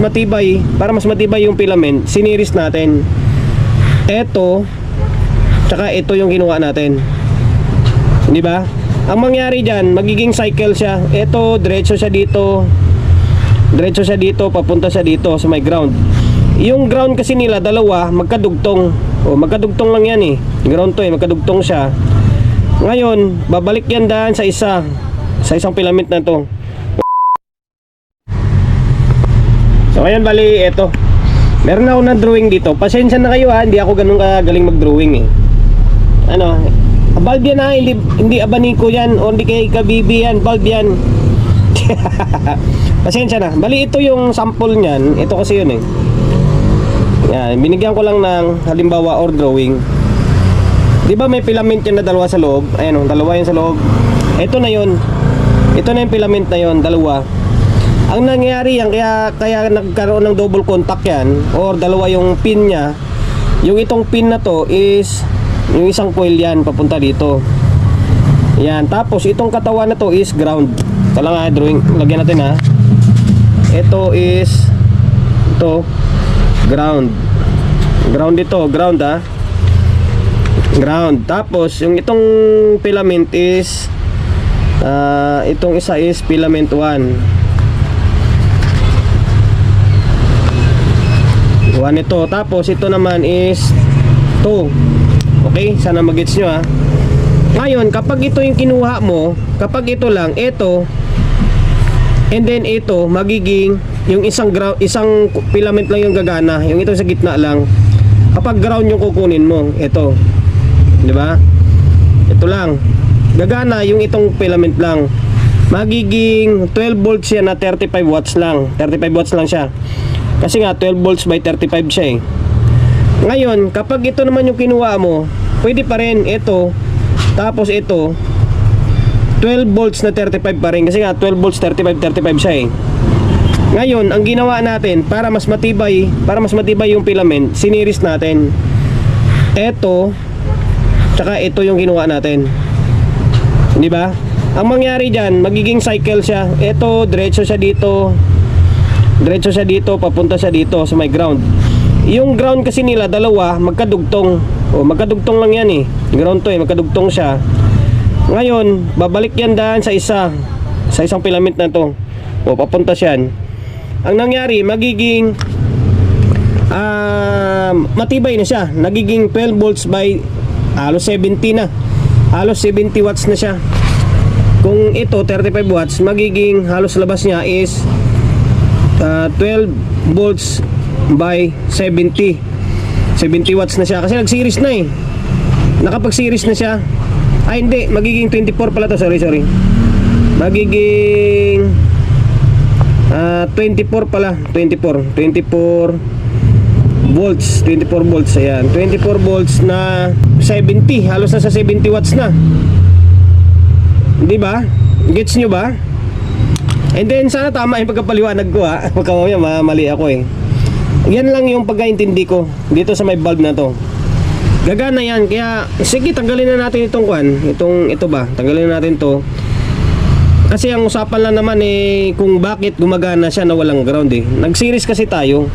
matibay, para mas matibay yung filament, siniris natin. Ito, tsaka ito yung ginawa natin. Di ba? Ang mangyari dyan, magiging cycle siya. Ito, diretso siya dito. Diretso siya dito, papunta siya dito sa may ground. Yung ground kasi nila, dalawa, magkadugtong. O, magkadugtong lang yan eh. Ground to eh, magkadugtong siya. Ngayon, babalik yan daan sa isa. Sa isang filament na to. So ayan, bali, eto. Meron ako na drawing dito. Pasensya na kayo ha, hindi ako ganun kagaling mag-drawing eh. Ano, bulb yan ha, hindi abaniko yan, o hindi kay kabibi yan, bulb yan. Pasensya na. Bali, ito yung sample niyan. Ito kasi yun eh. Yan, binigyan ko lang ng halimbawa or drawing. Di ba may filament yan na dalawa sa loob? Ayan o, dalawa yan sa loob. Ito na yun. Ito na yung filament na yun, dalawa. Ang nangyayari yan, kaya nagkaroon ng double contact yan, or dalawa yung pin niya. Yung itong pin na to is yung isang coil yan, papunta dito. Yan, tapos itong katawan na to is ground. Ito lang ha, drawing, lagyan natin ha. Ito is ito, ground. Ground ito, ground ha. Ground. Tapos yung itong filament is itong isa is filament 1 ito. Tapos ito naman is 2. Okay, sana magets nyo ha. Ngayon, kapag ito yung kinuha mo, kapag ito lang, ito, and then ito, magiging yung isang filament lang yung gagana, yung ito sa gitna lang. Kapag ground yung kukunin mo, ito, di ba? Ito lang gagana, yung itong filament lang. Magiging 12 volts yan na 35 watts lang. 35 watts lang siya. Kasi nga 12 volts by 35 siya eh. Ngayon, kapag ito naman yung kinuha mo, pwede pa rin ito. Tapos ito 12 volts na 35 pa rin. Kasi nga 12 volts 35 siya eh. Ngayon, ang ginawa natin para mas matibay yung filament, siniris natin. Ito, tsaka ito yung ginawa natin. Di ba? Ang mangyari dyan, magiging cycle siya. Ito, diretso siya dito. Diretso siya dito, papunta siya dito sa may ground. Yung ground kasi nila, dalawa, magkadugtong. O, magkadugtong lang yan eh. Ground to eh, magkadugtong siya. Ngayon, babalik yan daan sa isa. Sa isang filament na to. O, papunta siya. Ang nangyari, magiging matibay na siya. Nagiging 12 volts by halos 70 na. Halos 70 watts na siya. Kung ito 35 watts, magiging halos labas niya is 12 volts by 70 watts na siya. Kasi nag-series na eh. Nakapag-series na siya. Ay hindi, magiging 24 pala to. Sorry. Magiging 24 pala. 24 volts. 24 volts, ayan. 24 volts na 70. Halos na sa 70 watts na. Di ba? Gets nyo ba? And then sana tama yung pagkapaliwanag ko ha. Baka mamaya mali ako eh. Yan lang yung pagkaintindi ko dito sa may bulb na to. Gagana yan. Kaya sige, tanggalin na natin itong ito ba? Tanggalin na natin to. Kasi ang usapan lang naman eh kung bakit gumagana siya na walang ground eh. Nag-series kasi tayo.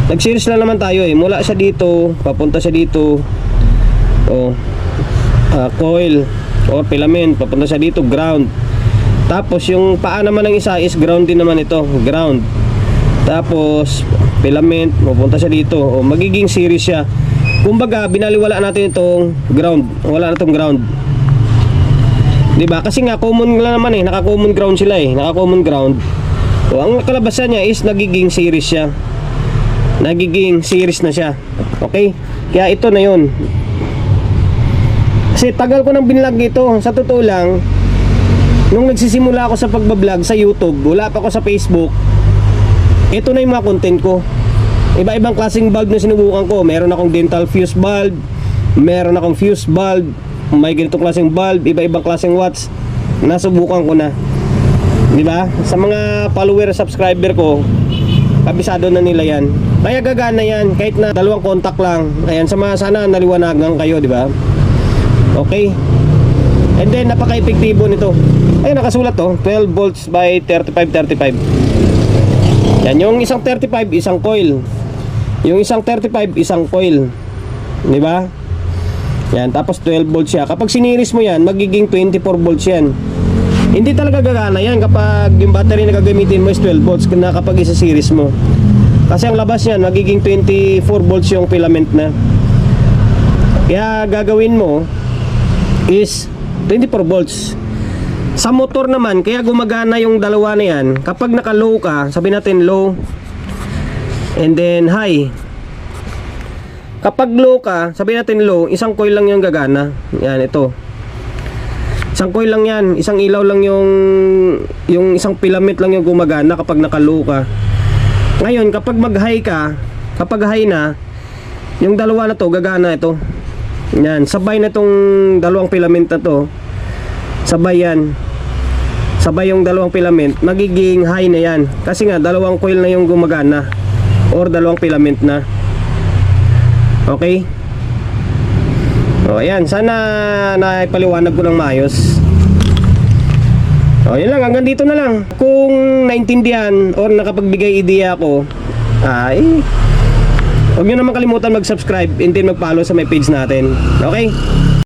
Nag-series lang naman tayo eh. Mula siya dito, papunta siya dito. Coil or filament, papunta siya dito, ground. Tapos yung paa naman ng isa is ground din naman ito, ground. Tapos filament, mapunta siya dito. O magiging series siya. Kumbaga binaliwala natin itong ground. Wala na itong ground. 'Di ba? Kasi nga common lang naman eh, naka-common ground sila eh, naka-common ground. O ang kalabasan niya is nagiging series siya. Nagiging series na siya. Okay? Kaya ito na 'yon. Kasi tagal ko nang binlog ito. Sa totoo lang, nung nagsisimula ako sa pagbablog sa YouTube, wala pa ako sa Facebook, ito na yung mga content ko. Iba-ibang klaseng bulb na sinubukan ko. Meron akong dental fuse bulb, meron akong fuse bulb, may ganitong klaseng bulb, iba-ibang klaseng watts. Nasubukan ko na. Di ba? Sa mga follower, subscriber ko, kabisado na nila yan. Kaya gagana yan, kahit na dalawang contact lang. Ayan, sana naliwanagan kayo, di ba? Okay. And then napaka-epektibo nito. Ayun, nakasulat to, 12 volts by 35. Yan, yung isang 35, isang coil. Yung isang 35, isang coil. Di ba? Yan, tapos 12 volts siya. Kapag siniris mo yan, magiging 24 volts yan. Hindi talaga gagana yan kapag yung battery na gagamitin mo is 12 volts na kapag isa-series mo. Kasi ang labas yan, magiging 24 volts yung filament na. Kaya gagawin mo is 24 volts. Sa motor naman, kaya gumagana yung dalawa na yan. Kapag naka-low ka, sabi natin low and then high. Kapag low ka, sabi natin low, isang coil lang yung gagana. Yan, ito. Isang coil lang yan, isang ilaw lang yung isang filament lang yung gumagana kapag naka-low ka. Ngayon, kapag mag-high ka, kapag high na, yung dalawa na to, gagana ito. Yan, sabay na tong dalawang filament na to. Sabay yan. Sabay yung dalawang filament, magiging high na yan. Kasi nga, dalawang coil na yung gumagana. Or dalawang filament na. Okay? O, ayan. Sana naipaliwanag ko ng maayos. O, yun lang. Hanggang dito na lang. Kung naintindihan or nakapagbigay ideya ako, huwag nyo naman kalimutan mag-subscribe and then mag-follow sa my page natin. Okay?